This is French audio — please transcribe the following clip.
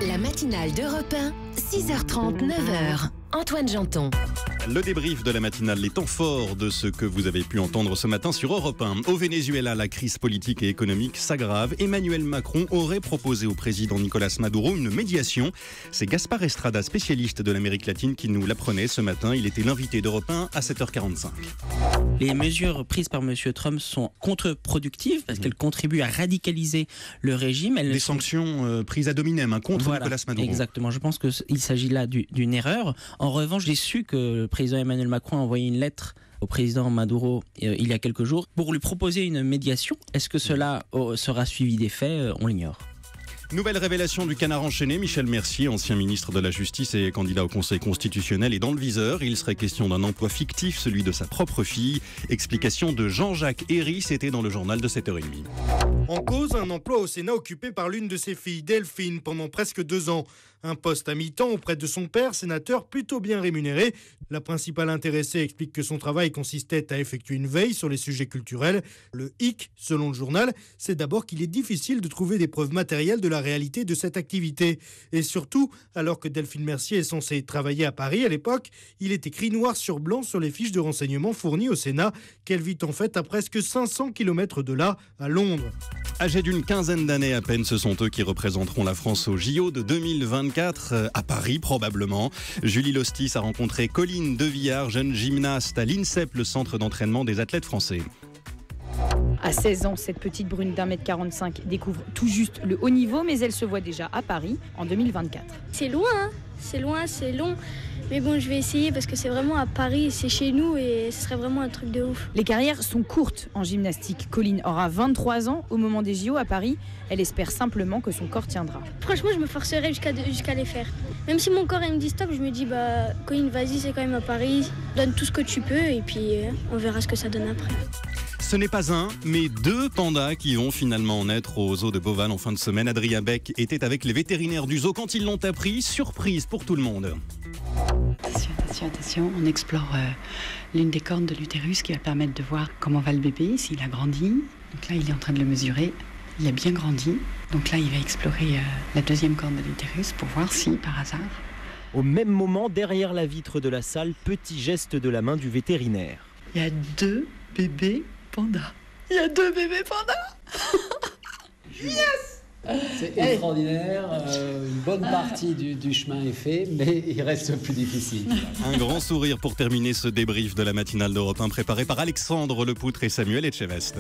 La matinale d'Europe 1, 6h30, 9h. Antoine Janton. Le débrief de la matinale, les temps forts de ce que vous avez pu entendre ce matin sur Europe 1. Au Venezuela, la crise politique et économique s'aggrave. Emmanuel Macron aurait proposé au président Nicolas Maduro une médiation. C'est Gaspard Estrada, spécialiste de l'Amérique latine, qui nous l'apprenait ce matin. Il était l'invité d'Europe 1 à 7h45. Les mesures prises par M. Trump sont contre-productives parce qu'elles contribuent à radicaliser le régime. Des sanctions prises ad hominem contre Nicolas Maduro. Exactement, je pense qu'il s'agit là d'une erreur. En revanche, j'ai su que le président Emmanuel Macron a envoyé une lettre au président Maduro il y a quelques jours pour lui proposer une médiation. Est-ce que cela sera suivi des faits? On l'ignore. Nouvelle révélation du canard enchaîné. Michel Mercier, ancien ministre de la Justice et candidat au Conseil constitutionnel, est dans le viseur. Il serait question d'un emploi fictif, celui de sa propre fille. Explication de Jean-Jacques Herry, c'était dans le journal de 7h30. En cause, un emploi au Sénat occupé par l'une de ses filles, Delphine, pendant presque 2 ans. Un poste à mi-temps auprès de son père, sénateur plutôt bien rémunéré. La principale intéressée explique que son travail consistait à effectuer une veille sur les sujets culturels. Le hic, selon le journal, c'est d'abord qu'il est difficile de trouver des preuves matérielles de la réalité de cette activité. Et surtout, alors que Delphine Mercier est censée travailler à Paris à l'époque, il est écrit noir sur blanc sur les fiches de renseignement fournies au Sénat qu'elle vit en fait à presque 500 km de là, à Londres. Âgés d'une quinzaine d'années à peine, ce sont eux qui représenteront la France au JO de 2024, à Paris probablement. Julie Lostis a rencontré Colline Devillard, jeune gymnaste à l'INSEP, le centre d'entraînement des athlètes français. À 16 ans, cette petite brune d'1m45 découvre tout juste le haut niveau, mais elle se voit déjà à Paris en 2024. C'est loin, hein, c'est long. Mais bon, je vais essayer parce que c'est vraiment à Paris, c'est chez nous et ce serait vraiment un truc de ouf. Les carrières sont courtes en gymnastique. Colline aura 23 ans au moment des JO à Paris. Elle espère simplement que son corps tiendra. Franchement, je me forcerai jusqu'à les faire. Même si mon corps il me dit stop, je me dis Colline, vas-y, c'est quand même à Paris. Donne tout ce que tu peux et puis on verra ce que ça donne après. Ce n'est pas un, mais 2 pandas qui vont finalement naître au zoo de Beauval en fin de semaine. Adrien Beck était avec les vétérinaires du zoo quand ils l'ont appris. Surprise pour tout le monde. Attention, on explore l'une des cornes de l'utérus qui va permettre de voir comment va le bébé, s'il a grandi. Donc là, il est en train de le mesurer. Il a bien grandi. Donc là, il va explorer la 2e corne de l'utérus pour voir si, par hasard... Au même moment, derrière la vitre de la salle, petit geste de la main du vétérinaire. Il y a 2 bébés pandas. Il y a 2 bébés pandas. Yes! C'est extraordinaire, une bonne partie du chemin est fait, mais il reste le plus difficile. Un grand sourire pour terminer ce débrief de la matinale d'Europe 1 préparé par Alexandre Lepoutre et Samuel Etchevest.